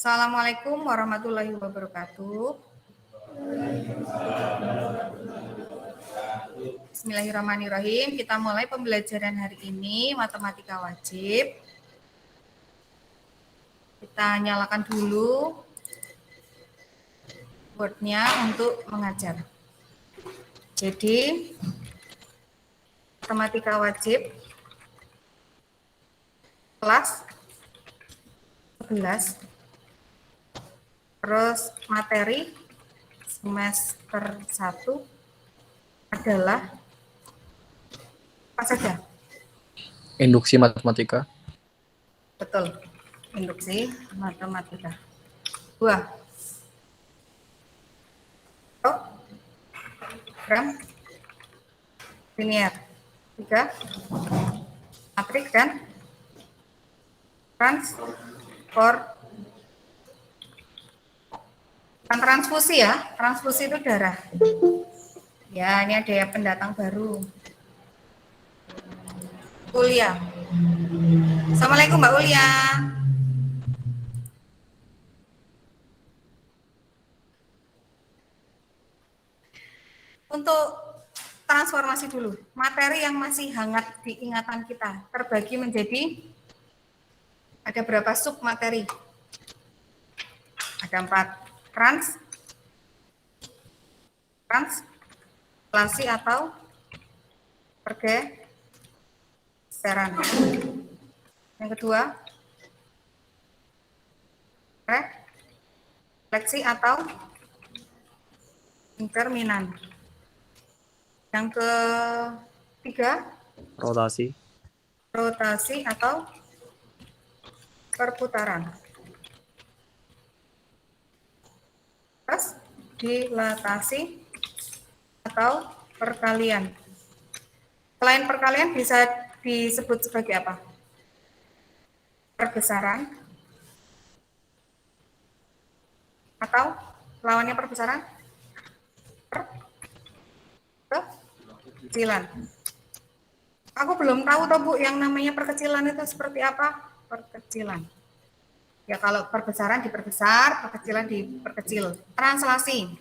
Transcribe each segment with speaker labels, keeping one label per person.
Speaker 1: Assalamualaikum warahmatullahi wabarakatuh. Bismillahirrahmanirrahim. Kita mulai pembelajaran hari ini, matematika wajib. Kita nyalakan dulu boardnya untuk mengajar. Jadi, matematika wajib kelas 11, terus materi semester 1 adalah apa saja?
Speaker 2: Induksi matematika.
Speaker 1: Betul, induksi matematika. 2. Program linear. 3. Matrik dan transfusi ya. Transfusi itu darah. Ya, ini ada ya pendatang baru. Ulia. Assalamualaikum Mbak Ulia. Untuk transformasi dulu. Materi yang masih hangat di ingatan kita terbagi menjadi ada berapa sub materi? Ada 4. Translasi atau pergeseran. Yang kedua, refleksi atau inverminan. Yang ketiga, rotasi atau perputaran. Terus dilatasi atau perkalian. Selain perkalian bisa disebut sebagai apa? Perbesaran atau lawannya perbesaran? Perkecilan. Aku belum tahu toh Bu, yang namanya perkecilan itu seperti apa? Perkecilan. Ya kalau perbesaran diperbesar, perkecilan diperkecil. Translasi.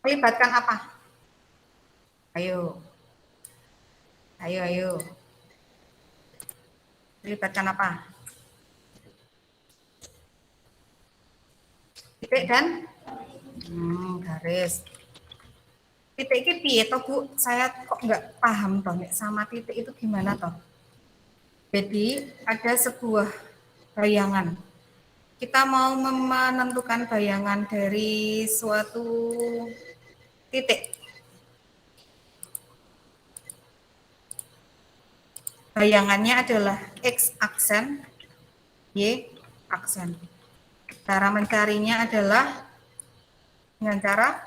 Speaker 1: Melibatkan apa? Ayo. Melibatkan apa? Titik dan garis. Titik ini piye toh Bu? Saya kok nggak paham toh sama titik itu gimana toh? Jadi ada sebuah bayangan. Kita mau menentukan bayangan dari suatu titik. Bayangannya adalah X aksen, Y aksen. Cara mencarinya adalah dengan cara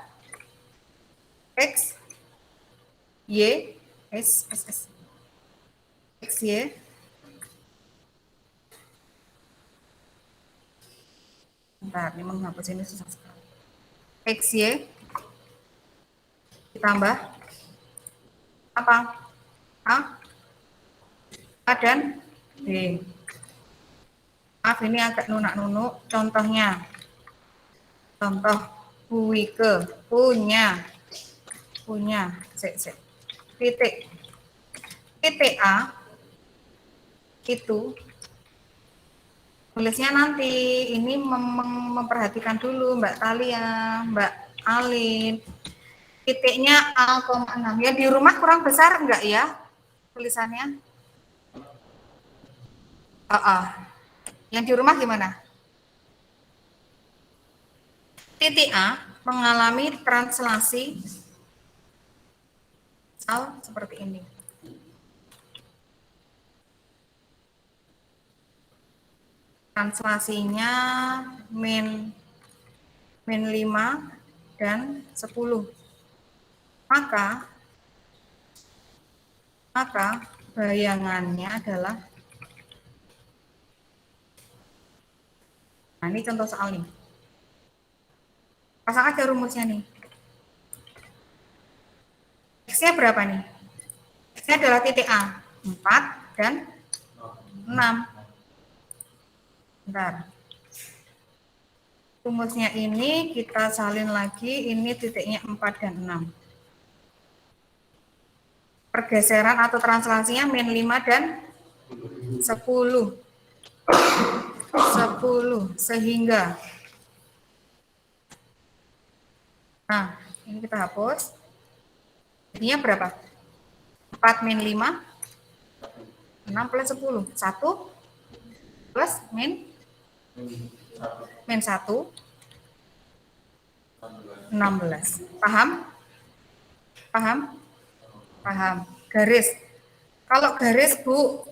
Speaker 1: X, Y, X, Y. Bentar, ini menghapus ini susah sekali. X, Y ditambah apa? A dan B. Maaf ini agak nunak-nunuk. Contohnya, contoh Buike punya titik A itu tulisnya nanti ini memperhatikan dulu Mbak Talia, Mbak Alin. Titiknya A,6. Ya di rumah kurang besar enggak ya tulisannya? Yang di rumah gimana? Titik A mengalami translasi seperti ini. Translasinya min 5 dan 10. Maka bayangannya adalah, nah ini contoh soal nih. Pasang aja rumusnya nih. X-nya berapa nih? X-nya adalah titik A, 4 dan 6. Bentar. Rumusnya ini kita salin lagi, ini titiknya 4 dan 6. Pergeseran atau translasinya min 5 dan 10. 10 sehingga. Nah, ini kita hapus. Jadinya berapa? 4 min 5, 6 plus 10. 1 plus min 1, 16. Paham? Paham? Paham. Garis. Kalau garis, Bu,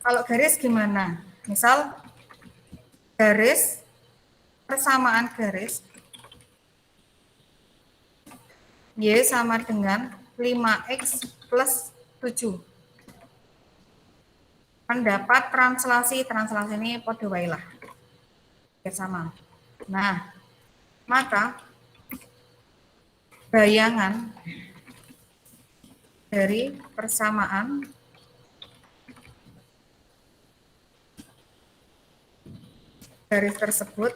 Speaker 1: kalau garis gimana? Misal garis, persamaan garis, Y sama dengan 5X plus 7. Pendapat translasi ini podo wae lah. Sama. Nah, maka bayangan dari persamaan garis tersebut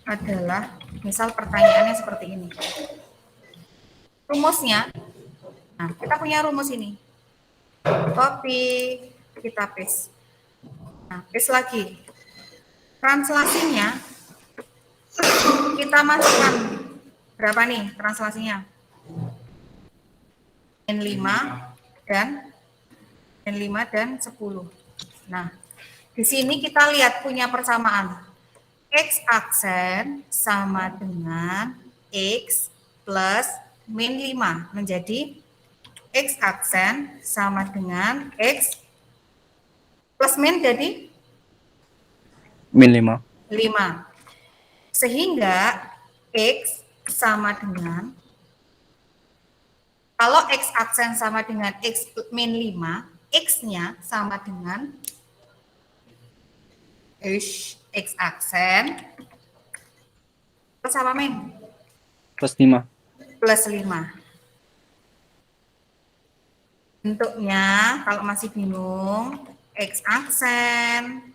Speaker 1: adalah, misal pertanyaannya seperti ini. Rumusnya, nah kita punya rumus ini. Copy, kita paste. Nah, paste lagi. Translasinya kita masukkan berapa nih translasinya? Min 5 dan 10. Nah, di sini kita lihat punya persamaan. X aksen sama dengan X plus min 5 menjadi X aksen sama dengan X plus min jadi
Speaker 2: min 5.
Speaker 1: Sehingga X sama dengan, kalau X aksen sama dengan X min 5, X-nya sama dengan X aksen plus apa min?
Speaker 2: Plus 5.
Speaker 1: Plus 5. Bentuknya kalau masih bingung, X aksen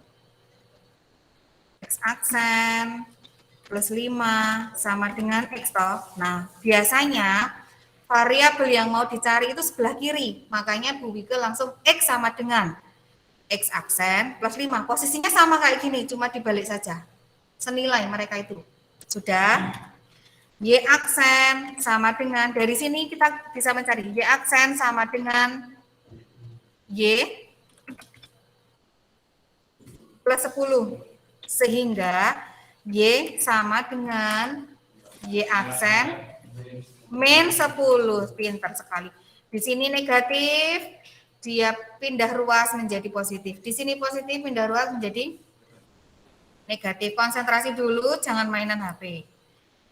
Speaker 1: plus 5 sama dengan X toh. Nah, biasanya variabel yang mau dicari itu sebelah kiri. Makanya Bu Wike langsung X sama dengan X aksen plus 5. Posisinya sama kayak gini, cuma dibalik saja. Senilai mereka itu. Sudah? Y aksen sama dengan, dari sini kita bisa mencari Y aksen sama dengan Y plus 10. Sehingga Y sama dengan Y aksen min 10. Pintar sekali. Di sini negatif, dia pindah ruas menjadi positif. Di sini positif, pindah ruas menjadi negatif. Konsentrasi dulu, jangan mainan HP.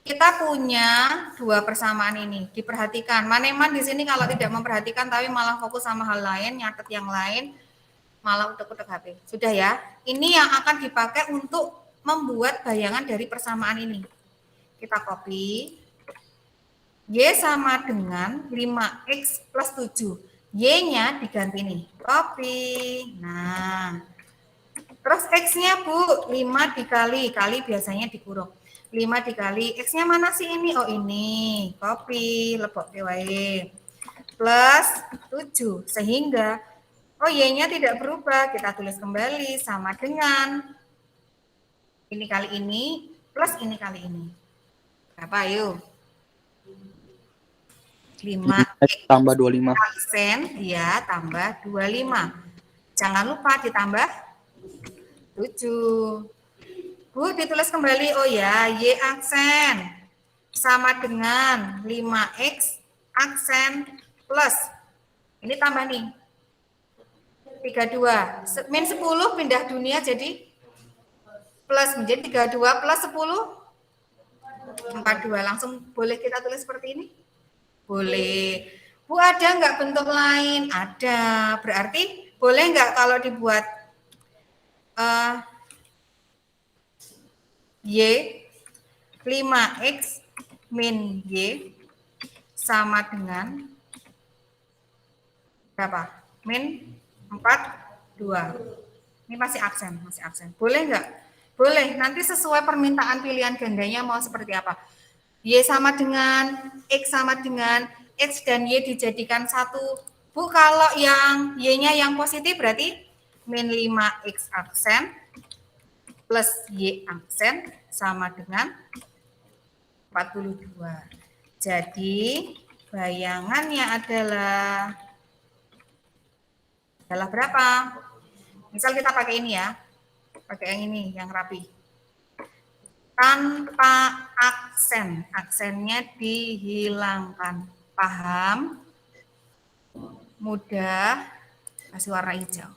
Speaker 1: Kita punya dua persamaan ini. Diperhatikan. Maneman di sini kalau tidak memperhatikan, tapi malah fokus sama hal lain, nyatet yang lain, malah utek-utek HP. Sudah ya? Ini yang akan dipakai untuk membuat bayangan dari persamaan ini. Kita copy. Y sama dengan 5X plus 7. Y-nya diganti nih. Copy. Nah. Terus X-nya, Bu, 5 dikali. Kali biasanya dikurung. 5 dikali. X-nya mana sih ini? Oh, ini. Copy. Lebok wae. Plus 7. Sehingga oh, Y-nya tidak berubah. Kita tulis kembali sama dengan ini kali ini plus ini kali ini. Berapa yuk? 5X
Speaker 2: tambah 25.
Speaker 1: aksen, ya, tambah 25. Jangan lupa ditambah 7. Bu, ditulis kembali. Oh ya, Y aksen sama dengan 5X aksen plus. Ini tambah nih. 32. Min 10 pindah dunia jadi plus menjadi 32 plus 10 42. Langsung boleh kita tulis seperti ini? Boleh. Bu, ada nggak bentuk lain? Ada. Berarti boleh nggak kalau dibuat Y 5X min Y sama dengan berapa? Min 42. Ini masih aksen, masih aksen. Boleh nggak? Boleh. Nanti sesuai permintaan pilihan gandanya mau seperti apa. Y sama dengan X sama dengan X dan Y dijadikan satu. Bu, kalau yang Y-nya yang positif berarti min 5X aksen plus Y aksen sama dengan 42. Jadi bayangannya adalah berapa? Misal kita pakai ini ya, pakai yang ini, yang rapi. Tanpa aksen, aksennya dihilangkan. Paham? Mudah, kasih warna hijau.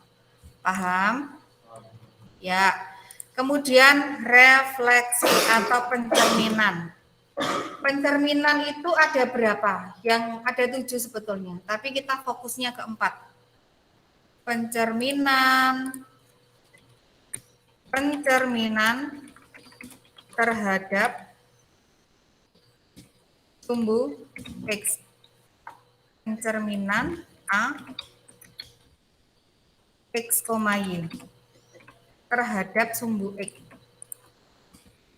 Speaker 1: Paham? Ya. Kemudian refleksi atau pencerminan. Pencerminan itu ada berapa? Yang ada 7 sebetulnya, tapi kita fokusnya ke 4. Pencerminan terhadap sumbu X. Pencerminan A X, Y terhadap sumbu X.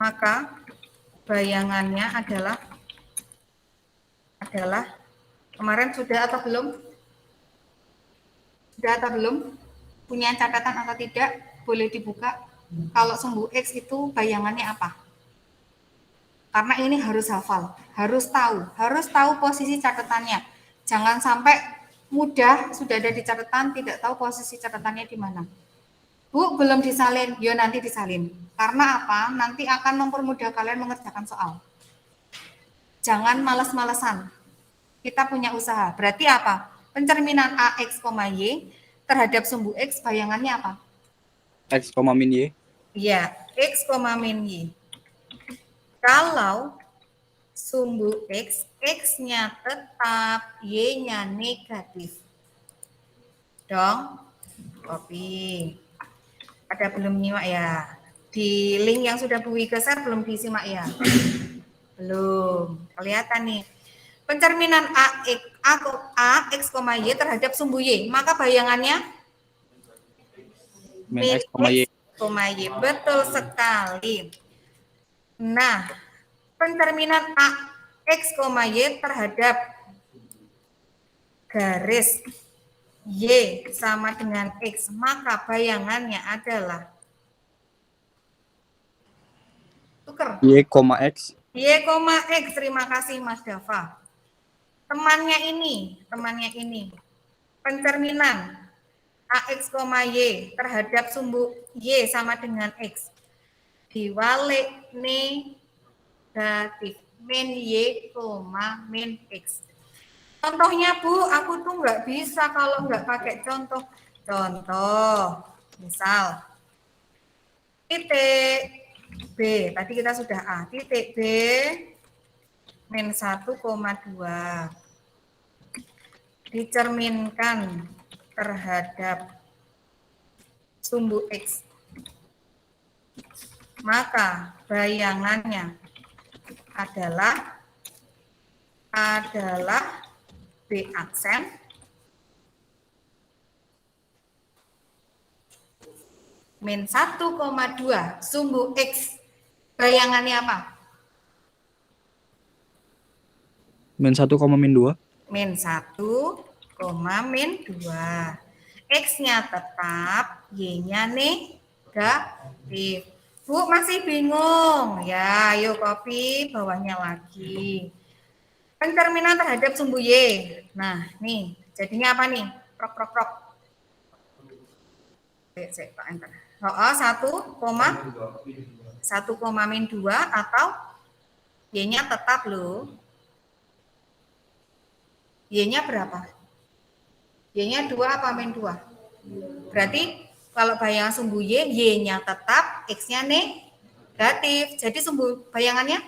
Speaker 1: Maka bayangannya adalah kemarin sudah atau belum? Sudah atau belum? Punya catatan atau tidak? Boleh dibuka. Kalau sumbu X itu bayangannya apa? Karena ini harus hafal, harus tahu posisi catatannya. Jangan sampai mudah sudah ada di catatan, tidak tahu posisi catatannya di mana. Bu, belum disalin, yo nanti disalin. Karena apa? Nanti akan mempermudah kalian mengerjakan soal. Jangan malas-malesan. Kita punya usaha. Berarti apa? Pencerminan AX, Y terhadap sumbu X bayangannya apa?
Speaker 2: X, min Y.
Speaker 1: Iya, X, min Y. Kalau sumbu X, X-nya tetap, Y-nya negatif. Dong, copy. Ada belum nyimak ya? Di link yang sudah Bu Wika share belum disimak ya? Belum. Kelihatan nih. Pencerminan AX, Y terhadap sumbu Y. Maka bayangannya?
Speaker 2: Min X, Y.
Speaker 1: Y. Betul sekali. Nah, pencerminan AX, Y terhadap garis Y sama dengan X, maka bayangannya adalah tuker.
Speaker 2: Y, X.
Speaker 1: Y, X, terima kasih Mas Dava. Temannya ini. Pencerminan AX, Y terhadap sumbu Y sama dengan X. Diwalik negatif. Min Y, min X. Contohnya Bu, aku tuh nggak bisa kalau nggak pakai contoh. Contoh, misal titik B, tadi kita sudah A, titik B min 1,2 dicerminkan terhadap sumbu X. Maka bayangannya adalah B aksen min 1,2 sumbu X. Bayangannya apa?
Speaker 2: Min 1, min 2.
Speaker 1: Min 1, min 2. X-nya tetap, Y-nya negatif. Bu, masih bingung? Ya, ayo copy bawahnya lagi. Pencerminan terhadap sumbu Y. Nah, nih, jadinya apa nih? Prok. Pak enter. 1, min 2 atau Y-nya tetap loh. Y-nya berapa? Y-nya 2 apa min 2? Berarti kalau bayangan sumbu Y, Y-nya tetap, X-nya negatif. Jadi sumbu bayangannya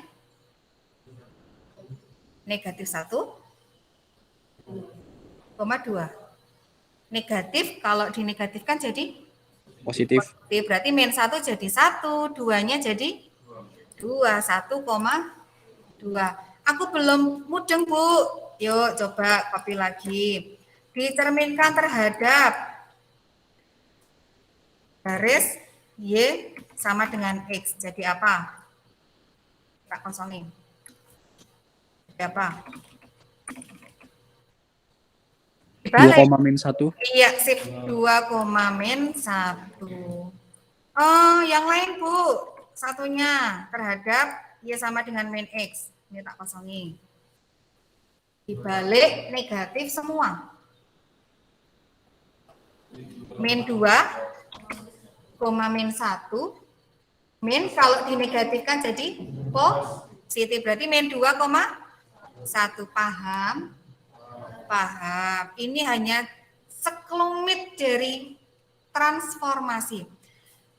Speaker 1: negatif 1,2. Negatif, kalau dinegatifkan jadi
Speaker 2: Positif.
Speaker 1: Berarti min 1 jadi 1, 2-nya jadi 2, 1,2. Aku belum mudeng, Bu. Yuk, coba copy lagi. Dicerminkan terhadap garis Y sama dengan X. Jadi apa? Tak kosongin. Jadi apa? Dibalik.
Speaker 2: 2,-1.
Speaker 1: Iya, sip. 2,-1. Oh, yang lain, Bu. Satunya terhadap Y sama dengan min X. Ini tak kosongin. Dibalik negatif semua. Min 2, min 1. Min kalau dinegatifkan jadi positif. Berarti min 2,1. Paham? Paham. Ini hanya sekelumit dari transformasi.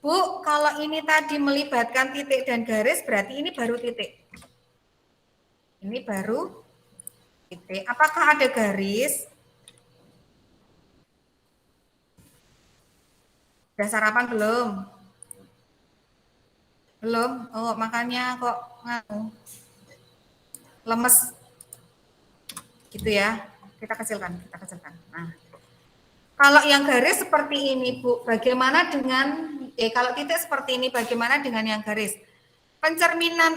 Speaker 1: Bu, kalau ini tadi melibatkan titik dan garis, berarti ini baru titik. Ini baru titik. Apakah ada garis? Udah sarapan belum? Belum? Oh, makanya kok lemes. Gitu ya. Kita kecilkan. Nah. Kalau yang garis seperti ini, Bu, bagaimana dengan kalau titik seperti ini, bagaimana dengan yang garis? Pencerminan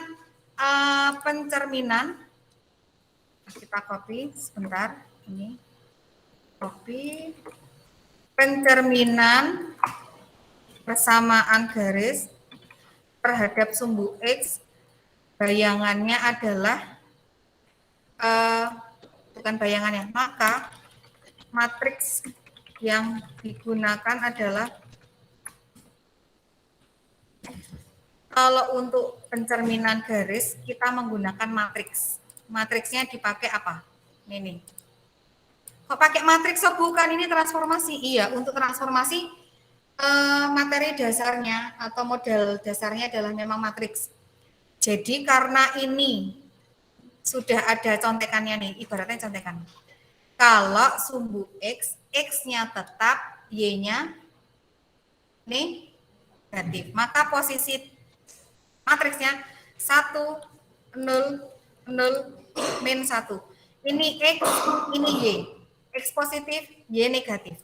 Speaker 1: kita copy sebentar, ini copy pencerminan persamaan garis terhadap sumbu X, bayangannya adalah bukan bayangannya, maka matriks yang digunakan adalah, kalau untuk pencerminan garis kita menggunakan matriks. Matriksnya dipakai apa? Ini. Kok pakai matriks? Oh, bukan, ini transformasi. Iya, untuk transformasi materi dasarnya atau model dasarnya adalah memang matriks. Jadi karena ini sudah ada contekannya nih, ibaratnya contekan. Kalau sumbu X, X-nya tetap, Y-nya negatif. Maka posisi matriksnya 1, 0, 0, min 1. Ini X, ini Y. X positif, Y negatif.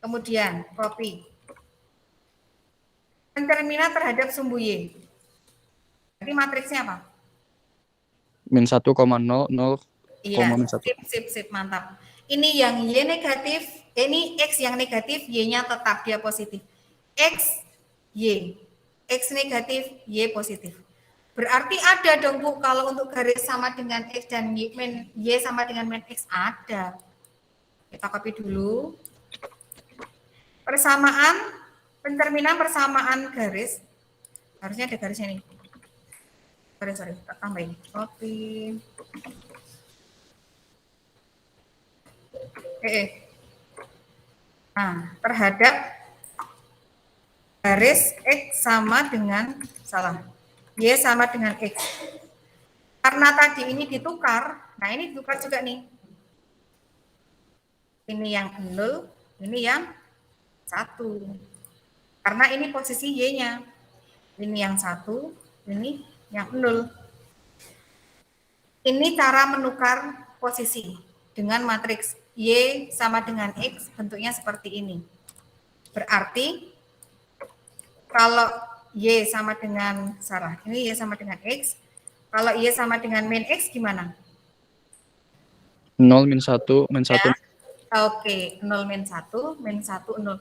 Speaker 1: Kemudian copy. Pencerminan terhadap sumbu Y. Jadi matriksnya apa?
Speaker 2: Min 1,0, 0,
Speaker 1: Iya,
Speaker 2: min 1.
Speaker 1: sip, mantap. Ini yang Y negatif, ini X yang negatif, Y-nya tetap, dia positif. X, Y. X negatif, Y positif. Berarti ada dong, Bu, kalau untuk garis sama dengan X dan Y sama dengan min X, ada. Kita copy dulu. Pencerminan persamaan garis, harusnya ada garisnya nih. Sorry, tak tambahin. Copy. Nah, terhadap garis X sama dengan, Y sama dengan X. Karena tadi ini ditukar, nah ini ditukar juga nih. Ini yang 0, ini yang 1. Karena ini posisi Y-nya. Ini yang 1, ini yang 0. Ini cara menukar posisi dengan matriks Y sama dengan X, bentuknya seperti ini. Berarti kalau Y sama dengan ini Y sama dengan X, kalau Y sama dengan min X gimana?
Speaker 2: 0, min 1, min 1.
Speaker 1: Ya. Oke, 0, min 1, 0.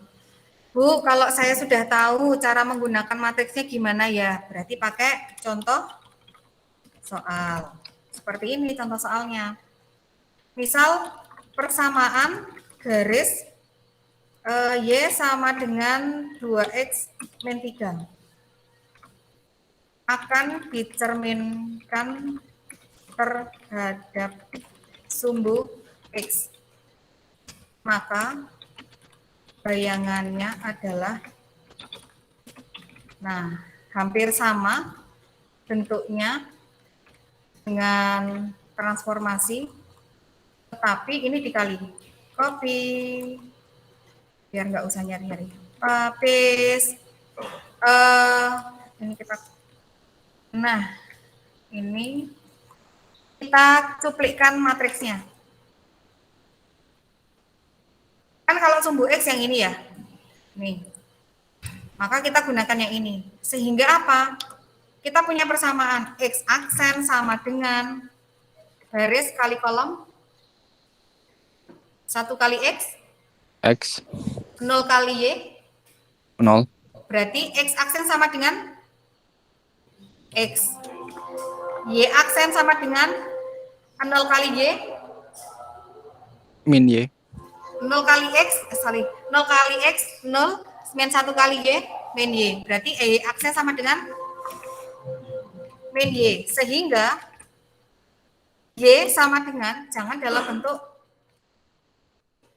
Speaker 1: Bu, kalau saya sudah tahu cara menggunakan matriksnya gimana ya, berarti pakai contoh soal. Seperti ini contoh soalnya. Misal persamaan garis Y sama dengan 2X min 3 akan dicerminkan terhadap sumbu X. Maka bayangannya adalah, nah, hampir sama bentuknya dengan transformasi, tetapi ini dikali. Copy, biar nggak usah nyari-nyari. Paste. Ini kita, nah, ini kita cuplikkan matriksnya. Kan kalau sumbu X yang ini ya, nih. Maka kita gunakan yang ini. Sehingga apa? Kita punya persamaan X aksen sama dengan garis kali kolom 1 kali X,
Speaker 2: X
Speaker 1: 0 kali Y.
Speaker 2: 0.
Speaker 1: Berarti X aksen sama dengan X. Y aksen sama dengan 0 kali Y.
Speaker 2: Min Y.
Speaker 1: 0 kali X, 0 kali X, 0, min 1 kali Y, min Y. Berarti Y aksen sama dengan min Y. Sehingga Y sama dengan, jangan dalam bentuk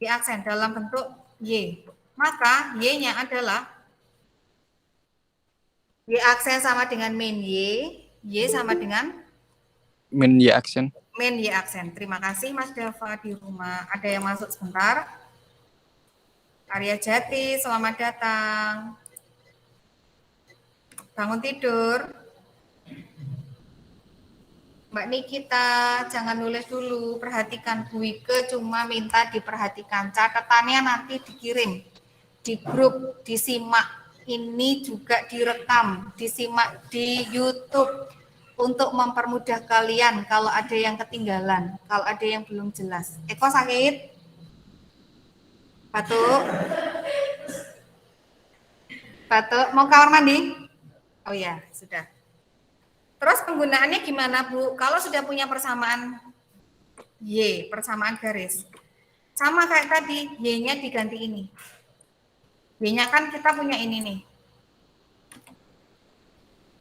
Speaker 1: Y aksen, dalam bentuk Y. Maka Y-nya adalah Y aksen sama dengan min Y sama dengan
Speaker 2: Min Y aksen.
Speaker 1: min Y aksen. Terima kasih Mas Dava di rumah. Ada yang masuk sebentar? Arya Jati, selamat datang. Bangun tidur. Mbak Nikita, jangan nulis dulu. Perhatikan, Bu Ike cuma minta diperhatikan. Catatannya nanti dikirim di grup, disimak. Ini juga direkam, disimak di YouTube untuk mempermudah kalian kalau ada yang ketinggalan, kalau ada yang belum jelas. Eko sakit? Batuk? Batuk? Mau kamar mandi? Oh ya, sudah. Terus penggunaannya gimana, Bu? Kalau sudah punya persamaan Y, persamaan garis. Sama kayak tadi, Y-nya diganti ini. Y-nya kan kita punya ini nih.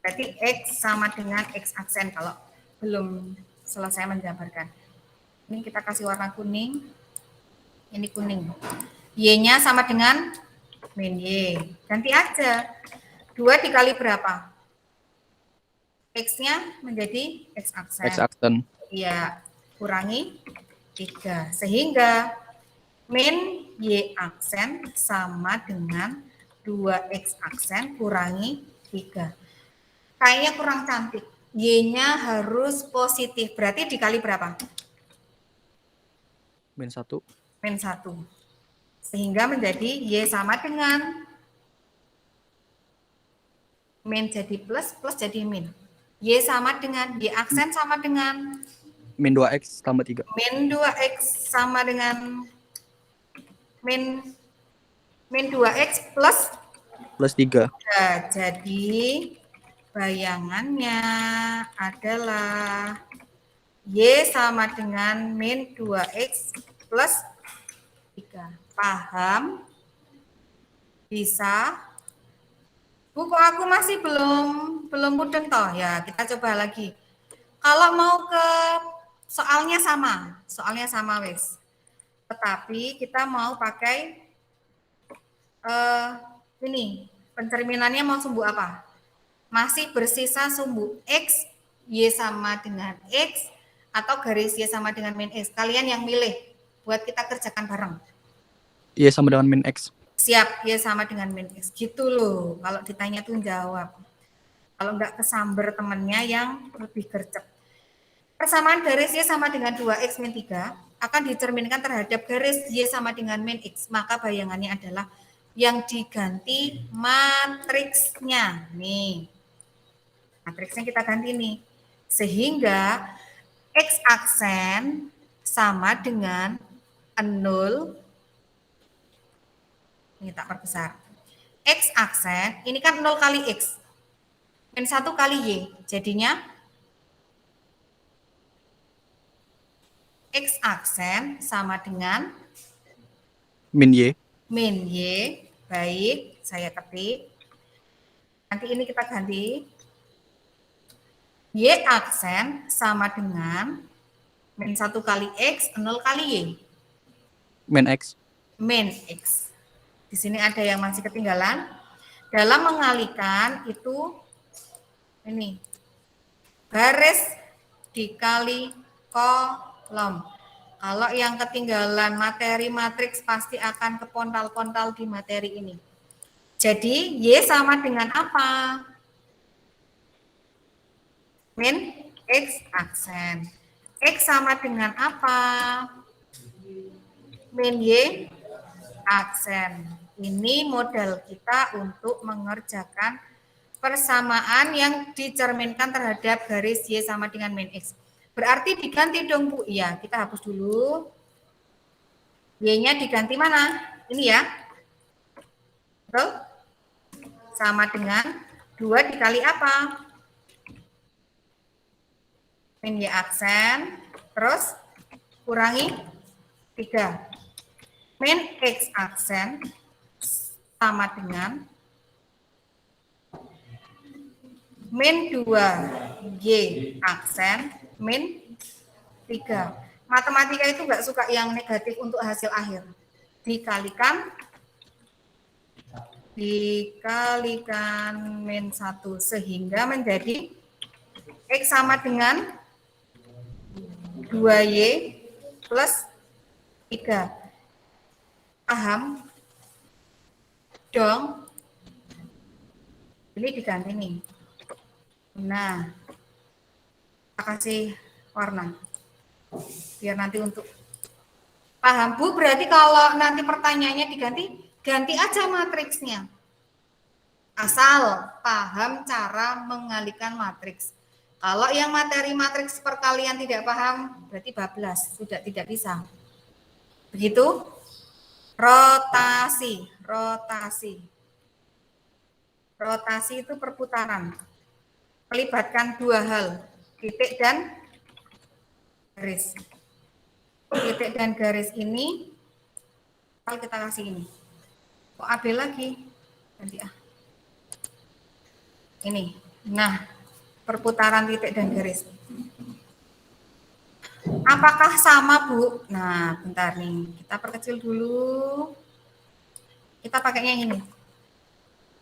Speaker 1: Berarti X sama dengan X aksen kalau belum selesai menjabarkan. Ini kita kasih warna kuning. Ini kuning. Y-nya sama dengan min Y. Ganti aja. 2 dikali berapa? X-nya menjadi X aksen.
Speaker 2: X aksen.
Speaker 1: Iya, kurangi 3. Sehingga min Y aksen sama dengan 2X aksen kurangi 3. Kayaknya kurang cantik. Y-nya harus positif. Berarti dikali berapa?
Speaker 2: Min 1.
Speaker 1: Min 1. Sehingga menjadi Y sama dengan min jadi plus, plus jadi min. Y sama dengan, Y aksen sama dengan
Speaker 2: Min 2X tambah 3.
Speaker 1: min 2X sama dengan min 2X plus
Speaker 2: 3.
Speaker 1: Nah, jadi bayangannya adalah Y sama dengan min 2X plus 3. Paham? Bisa? Buku aku masih belum mudeng toh ya, kita coba lagi. Kalau mau ke soalnya sama wes. Tetapi kita mau pakai ini pencerminannya mau sumbu apa? Masih bersisa sumbu X, Y sama dengan X atau garis Y sama dengan min X. Kalian yang milih buat kita kerjakan bareng.
Speaker 2: Y sama dengan min X.
Speaker 1: Siap, Y sama dengan min X. Gitu loh. Kalau ditanya tuh jawab. Kalau enggak kesamber temennya yang lebih gercep. Persamaan garis Y sama dengan 2X min 3 akan dicerminkan terhadap garis Y sama dengan min X. Maka bayangannya adalah yang diganti matriksnya. Nih. Matriksnya kita ganti nih. Sehingga X aksen sama dengan 0. Ini tak perbesar. X aksen, ini kan 0 kali X. Min 1 kali Y. Jadinya X aksen sama dengan
Speaker 2: Min Y.
Speaker 1: min Y. Baik, saya ketik. Nanti ini kita ganti. Y aksen sama dengan min 1 kali X, 0 kali Y.
Speaker 2: Min X.
Speaker 1: Min X. Di sini ada yang masih ketinggalan. Dalam mengalikan itu ini garis dikali kolom. Kalau yang ketinggalan materi matriks pasti akan kepontal-pontal di materi ini. Jadi Y sama dengan apa? Min X aksen. X sama dengan apa? Min Y aksen. Ini modal kita untuk mengerjakan persamaan yang dicerminkan terhadap garis Y sama dengan min X. Berarti diganti dong Bu. Iya, kita hapus dulu. Y-nya diganti mana? Ini ya. Betul? Sama dengan 2 dikali apa? Min Y aksen, terus kurangi 3. Min X aksen sama dengan min 2 Y aksen min 3. Matematika itu nggak suka yang negatif untuk hasil akhir. Dikalikan min 1 sehingga menjadi X sama dengan 2Y plus 3. Paham? Dong? Ini diganti nih. Nah, kita kasih warna. Biar nanti untuk paham Bu, berarti kalau nanti pertanyaannya diganti, ganti aja matriksnya. Asal paham cara mengalihkan matriks. Kalau yang materi matriks perkalian tidak paham, berarti bablas, sudah tidak bisa. Begitu? Rotasi. Rotasi itu perputaran. Melibatkan 2 hal, titik dan garis. Titik dan garis ini, kalau kita kasih ini. Kok AB lagi? Ganti A. Ini. Nah, perputaran titik dan garis. Apakah sama, Bu? Nah, bentar nih. Kita perkecil dulu. Kita pakainya yang ini.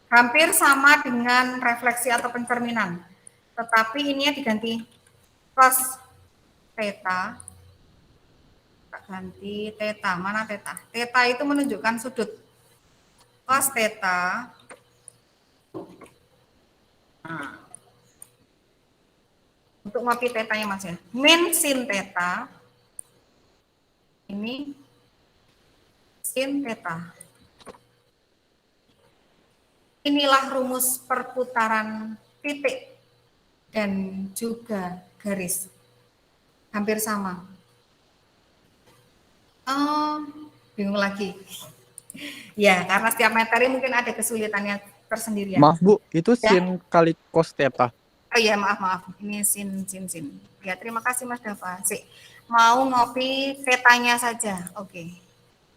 Speaker 1: Hampir sama dengan refleksi atau pencerminan. Tetapi ininya diganti cos theta. Kita ganti theta. Mana theta? Theta itu menunjukkan sudut. Cos theta. Nah. Untuk ngopi tetanya Mas ya. Min sin theta. Ini sin theta. Inilah rumus perputaran titik dan juga garis. Hampir sama. Oh, bingung lagi. Ya, karena setiap materi mungkin ada kesulitannya tersendiri ya.
Speaker 2: Maaf Bu, itu
Speaker 1: Ya?
Speaker 2: sin kali cos theta.
Speaker 1: Oh iya, maaf. Ini sin. Ya, terima kasih Mas Dava. Sik, mau ngopi tetanya saja. Oke.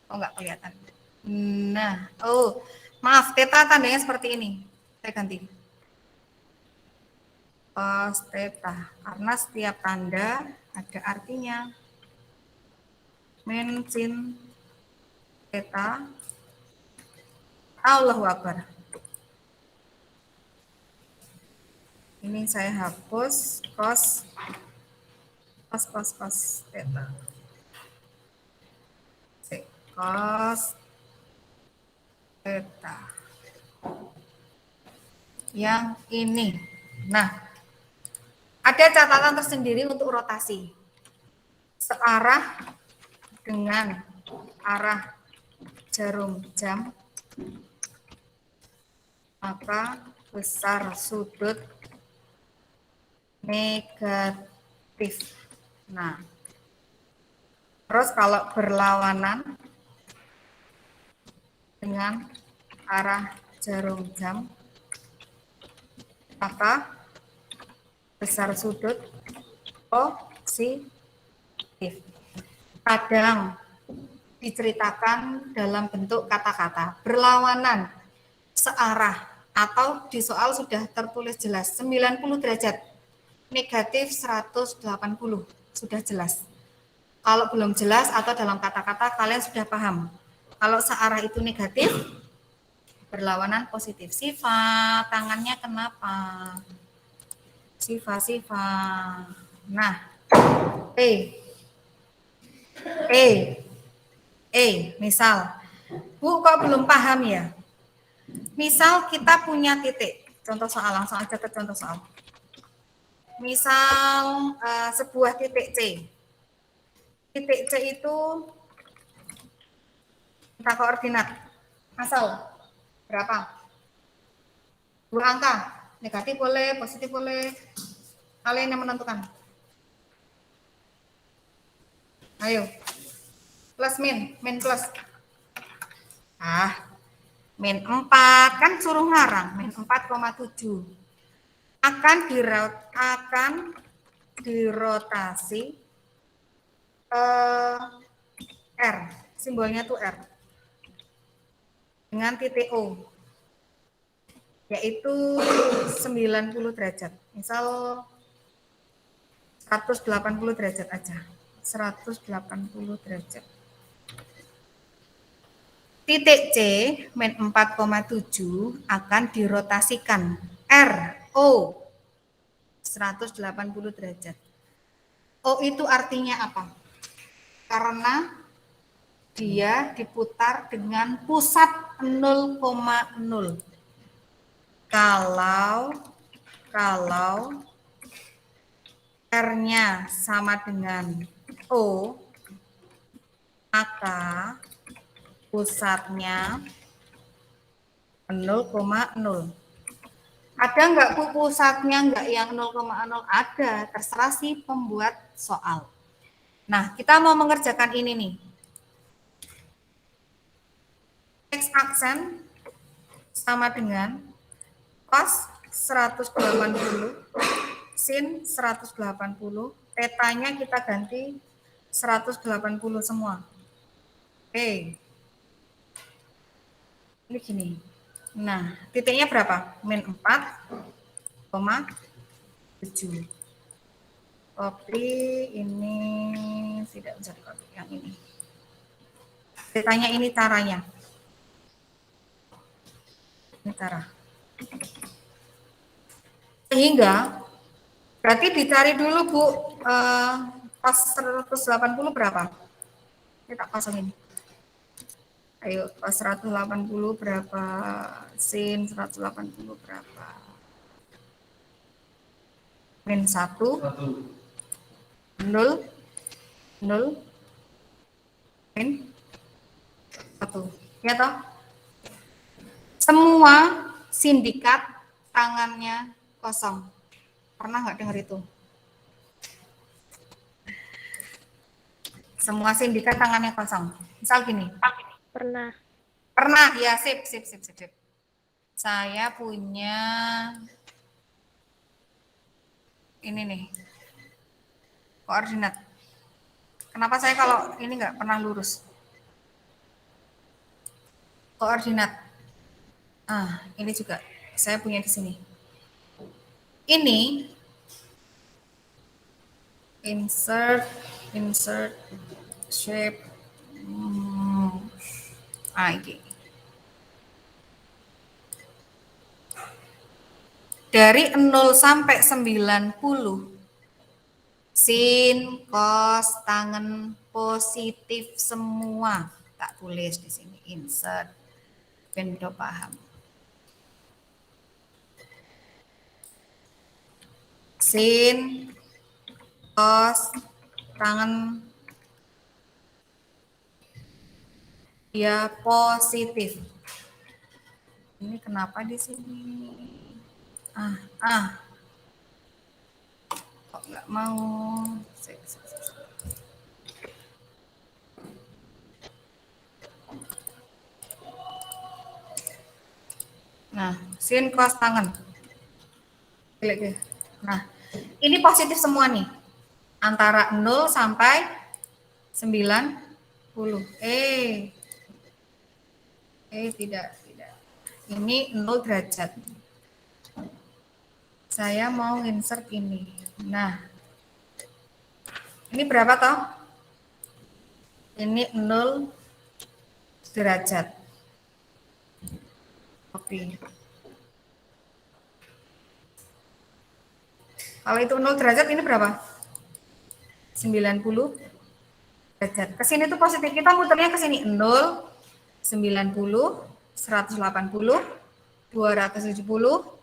Speaker 1: Oh, enggak kelihatan. Nah, maaf, theta tandanya seperti ini. Saya ganti. Cos theta. Karena setiap tanda ada artinya. Min sin theta. Allahu Akbar. Ini saya hapus cos theta. Cos theta. Yang ini. Nah, ada catatan tersendiri untuk rotasi. Searah dengan arah jarum jam, maka besar sudut negatif. Nah, terus kalau berlawanan dengan arah jarum jam, maka besar sudut positif. Kadang diceritakan dalam bentuk kata-kata berlawanan, searah, atau di soal sudah tertulis jelas 90 derajat, negatif 180, sudah jelas. Kalau belum jelas atau dalam kata-kata kalian sudah paham. Kalau searah itu negatif, berlawanan positif. Sifat tangannya kenapa? Sifat. Nah, misal, Bu kok belum paham ya? Misal kita punya titik, contoh soal, langsung aja ke contoh soal. Misal sebuah titik C. Titik C itu kita koordinat Asal berapa? 2 angka. Negatif boleh, positif boleh. Kalian yang menentukan. Ayo. Plus min plus. Min 4 kan suruh ngarang, min 4,7. Akan dirotasi R. Simbolnya tuh R. Dengan titik O. Yaitu 90 derajat. Misal 180 derajat aja. 180 derajat. Titik C, min 4,7 akan dirotasikan R, O, 180 derajat. O itu artinya apa? Karena dia diputar dengan pusat 0,0. Kalau R-nya sama dengan O, maka pusatnya 0,0. Ada nggak Bu pusatnya nggak yang 0,0? Ada, terserah si pembuat soal. Nah, kita mau mengerjakan ini nih. X aksen sama dengan cos 180, sin 180, tetanya kita ganti 180 semua. Oke. Ini gini. Nah, titiknya berapa? Min 4,7. Copy ini tidak bisa di-copy yang ini. Tetanya ini caranya. Ini cara. Sehingga berarti dicari dulu Bu, pas 180 berapa? Kita kosongin. Ayo, pas 180 berapa? Sin 180 berapa? Min 1, 0, 0, min 1. Ya toh? Semua sindikat tangannya kosong. Pernah nggak dengar itu? Semua sindikat tangannya kosong. Misal gini.
Speaker 3: Pernah.
Speaker 1: Pernah, ya sip. Saya punya ini nih, koordinat. Kenapa saya kalau ini nggak pernah lurus? Koordinat. Ini juga saya punya di sini. Ini insert shape ini. Dari 0 sampai 90 sin, cos, tangen positif semua. Tak tulis di sini insert. Ben do paham. Sin, cos, tangen dia positif. Ini kenapa di sini? Kok nggak mau? Nah, sin cos tangan. Nah, ini positif semua nih. Antara 0 sampai 90. Tidak. Ini 0 derajat. Saya mau insert ini. Nah, ini berapa toh? Ini 0 derajat. Oke. Kalau itu 0 derajat, ini berapa? 90 derajat. Kesini tuh positif, kita muternya ke sini 0, 90, 180, 270,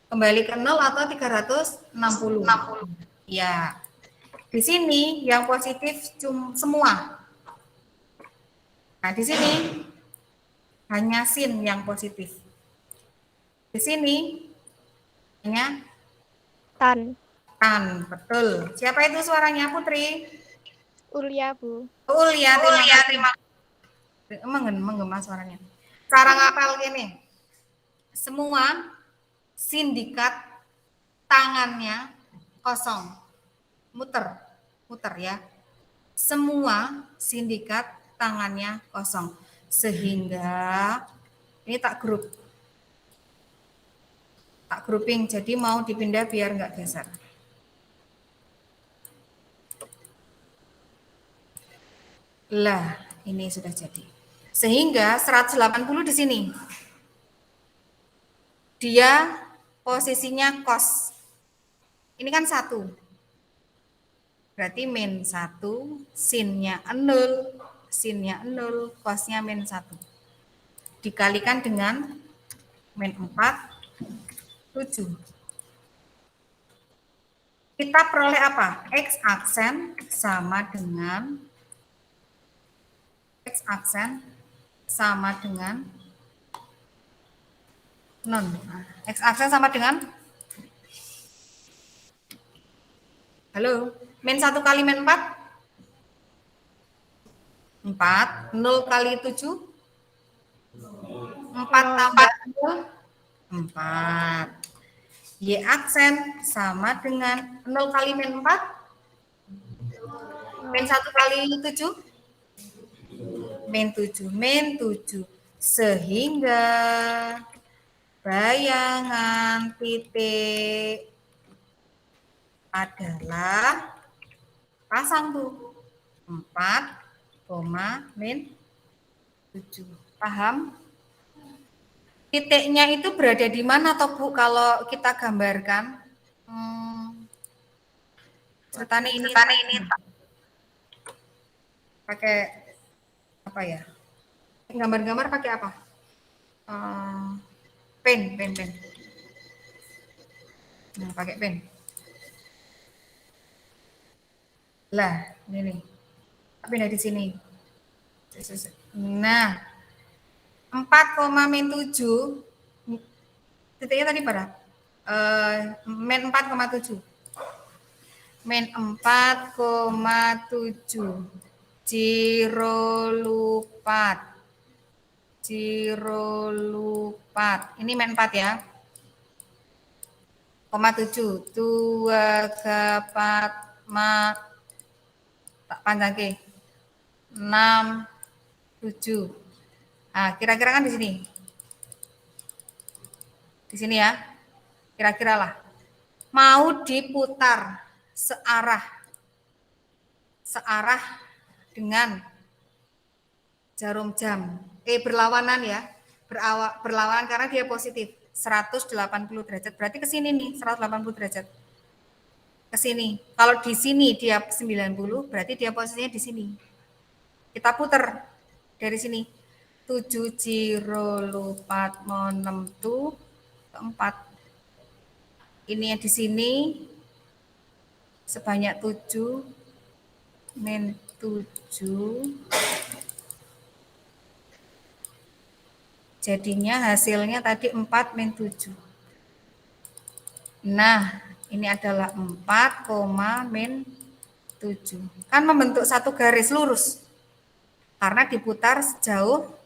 Speaker 1: kembali ke 0 atau 360. Ya. Di sini yang positif semua. Nah, di sini Hanya sin yang positif. Di sini hanya
Speaker 3: Tan.
Speaker 1: tan, betul. Siapa itu suaranya, Putri?
Speaker 3: Ulia, Bu.
Speaker 1: Ulia, terima kasih. Menggema suaranya. Cara ngapal gini. Semua sindikat tangannya kosong. Muter ya. Semua sindikat tangannya kosong. Sehingga ini tak grouping, jadi mau dipindah biar nggak geser. Lah, ini sudah jadi. Sehingga 180 di sini. Dia posisinya kos. Ini kan 1. Berarti min 1, sinnya 0, kosnya min 1. Dikalikan dengan min 4, 7. Kita peroleh apa? X aksen sama dengan non. X aksen sama dengan halo, min 1 kali min 4 4, 0 kali 7 4 tambah 0 4. Y aksen sama dengan 0 kali min 4 min 1 kali 7 min 7. Sehingga bayangan titik adalah pasang tuh 4, min 7. Paham? Titiknya itu berada di mana toh Bu kalau kita gambarkan? Ceritanya ini pakai apa ya? Gambar-gambar pakai apa? Pen. Nah, pakai pen. Lah, ini nih. Pindah di sini. Nah, 4, min 7 titiknya tadi pada min 4,7 min 4,7 Cirolupat ini min 4 ya 0,7 2 tak panjang ke 6 7. Nah, kira-kira kan di sini ya, kira-kira lah. Mau diputar searah dengan jarum jam. Berlawanan ya, berlawanan karena dia positif 180 derajat. Berarti ke sini nih 180 derajat. Ke sini. Kalau di sini dia 90, berarti dia posisinya di sini. Kita putar dari sini. 7 Cirolupat monem tu 4. Ini yang di sini sebanyak 7 min 7. Jadinya hasilnya tadi 4 min 7. Nah, ini adalah 4, min 7. Kan membentuk satu garis lurus. Karena diputar sejauh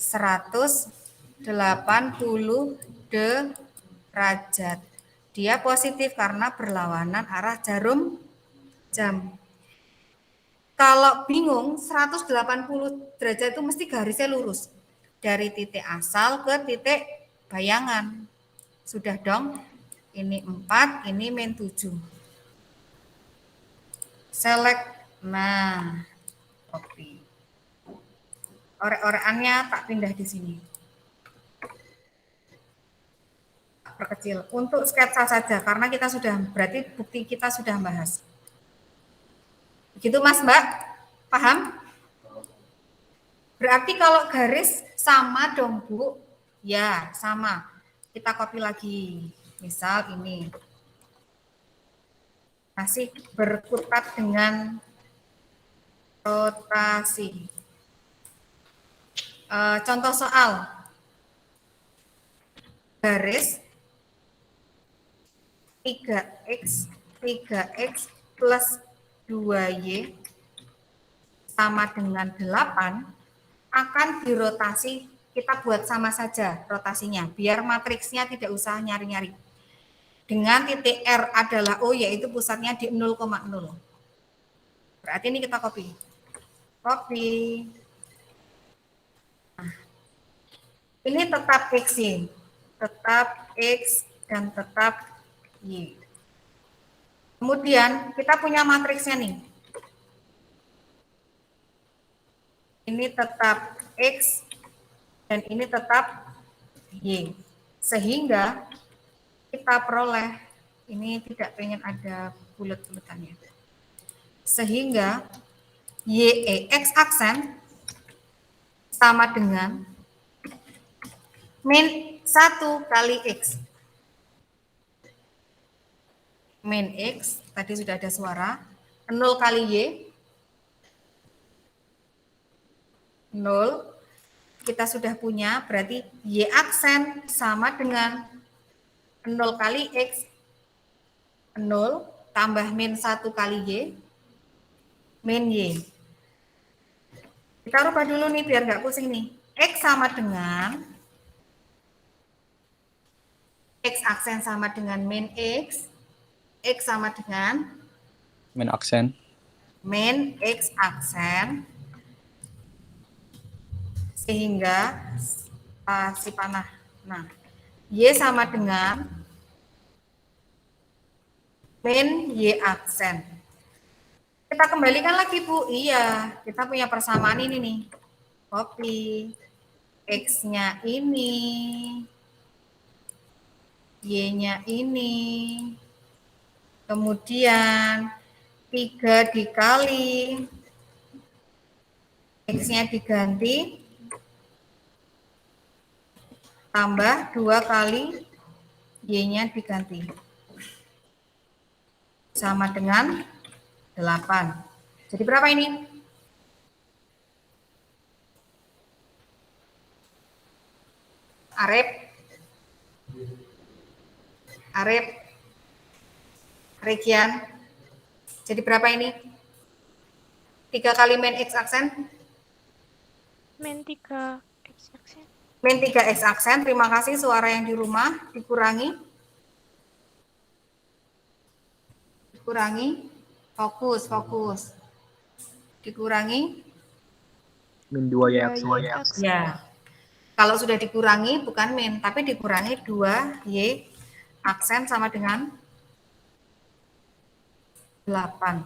Speaker 1: 180 derajat. Dia positif karena berlawanan arah jarum jam. Kalau bingung 180 derajat itu mesti garisnya lurus. Dari titik asal ke titik bayangan. Sudah dong? Ini 4, ini min 7. Select. Nah, copy. Orek-orekannya tak pindah di sini. Perkecil. Untuk sketsa saja, karena kita sudah, berarti bukti kita sudah bahas. Begitu Mas Mbak? Paham? Berarti kalau garis sama dong Bu? Ya, sama. Kita copy lagi. Misal ini. Masih berkutat dengan rotasi. Contoh soal garis 3x plus 2y sama dengan 8 akan dirotasi, kita buat sama saja rotasinya, biar matriksnya tidak usah nyari-nyari. Dengan titik R adalah O, yaitu pusatnya di 0,0. Berarti ini kita copy. Nah, ini tetap X, tetap X dan tetap Y. Kemudian kita punya matriksnya nih. Ini tetap X dan ini tetap Y. Sehingga kita peroleh, ini tidak pengen ada bulat-bulatannya. Sehingga X aksen sama dengan min 1 kali X. Min X, tadi sudah ada suara, 0 kali Y, 0, kita sudah punya, berarti Y aksen sama dengan 0 kali X, 0, tambah min 1 kali Y, min Y. Kita rubah dulu nih, biar nggak pusing nih. X sama dengan, X aksen sama dengan min X sama dengan
Speaker 2: Min aksen.
Speaker 1: min X aksen, sehingga si panah. Nah, Y sama dengan min Y aksen. Kita kembalikan lagi, Bu. Iya, kita punya persamaan ini nih. Copy. X-nya ini. Y-nya ini. Kemudian 3 dikali. X-nya diganti. Tambah 2 kali Y-nya diganti. Sama dengan 8. Jadi berapa ini? Arep. Regian. Jadi berapa ini? 3 kali min X aksen?
Speaker 3: Min 3 X aksen.
Speaker 1: Min 3 X aksen, terima kasih suara yang di rumah, dikurangi. Fokus. Dikurangi.
Speaker 2: Min 2 Y aksen.
Speaker 1: Ya. Kalau sudah dikurangi, bukan min, tapi dikurangi 2 Y aksen sama dengan 8.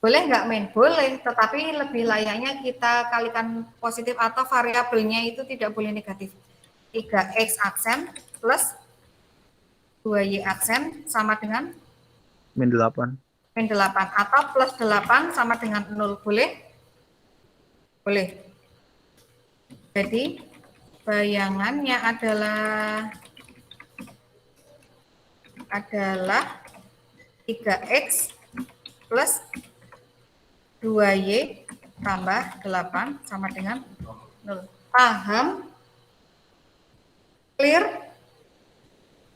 Speaker 1: Boleh nggak, min? Boleh, tetapi lebih layaknya kita kalikan positif atau variabelnya itu tidak boleh negatif. 3X aksen plus 2Y aksen sama dengan
Speaker 2: Min 8.
Speaker 1: min 8 atau plus 8 sama dengan 0. Boleh? Boleh. Jadi bayangannya adalah 3X plus 2Y tambah 8 sama dengan 0. Paham? Clear?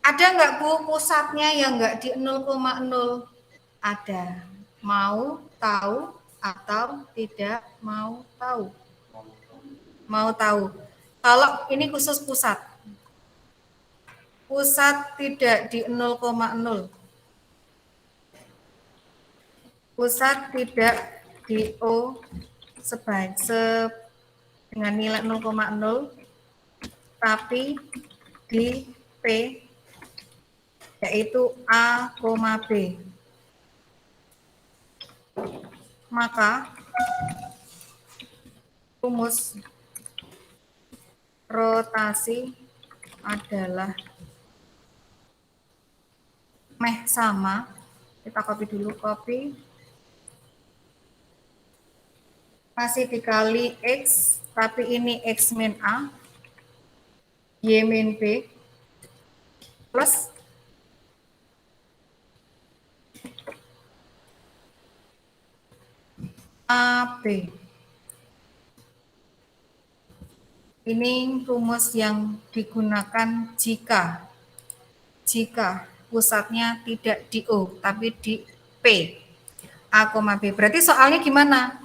Speaker 1: Ada nggak, Bu, pusatnya yang nggak di 0,0? Ada. Mau tahu atau tidak mau tahu? Mau tahu. Kalau ini khusus pusat. Pusat tidak di 0,0. Pusat tidak di O dengan nilai 0,0, tapi di P, yaitu A, B. Maka rumus rotasi adalah sama. Kita copy dulu, masih dikali X, tapi ini X min A, Y min B, plus AB. Ini rumus yang digunakan jika pusatnya tidak di O, tapi di P. A, B. Berarti soalnya gimana?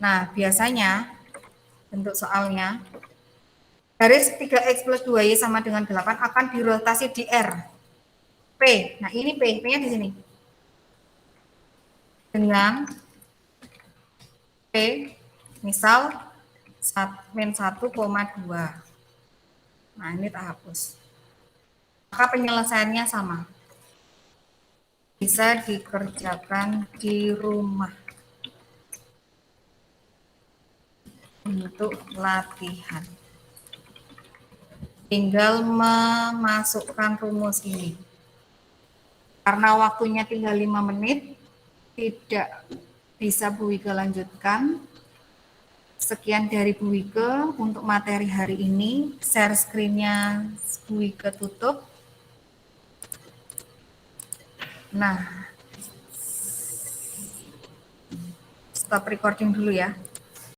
Speaker 1: Nah, biasanya bentuk soalnya, garis 3X plus 2Y sama dengan 8 akan dirotasi di R. P. Nah, ini P. P-nya di sini. Dengan P, misal min 1,2. Nah, ini tak hapus. Maka penyelesaiannya sama. Bisa dikerjakan di rumah. Untuk latihan. Tinggal memasukkan rumus ini. Karena waktunya tinggal 5 menit, tidak bisa Bu Wike lanjutkan. Sekian dari Bu Wike untuk materi hari ini. Share screen-nya Bu Wike tutup. Nah, stop recording dulu ya.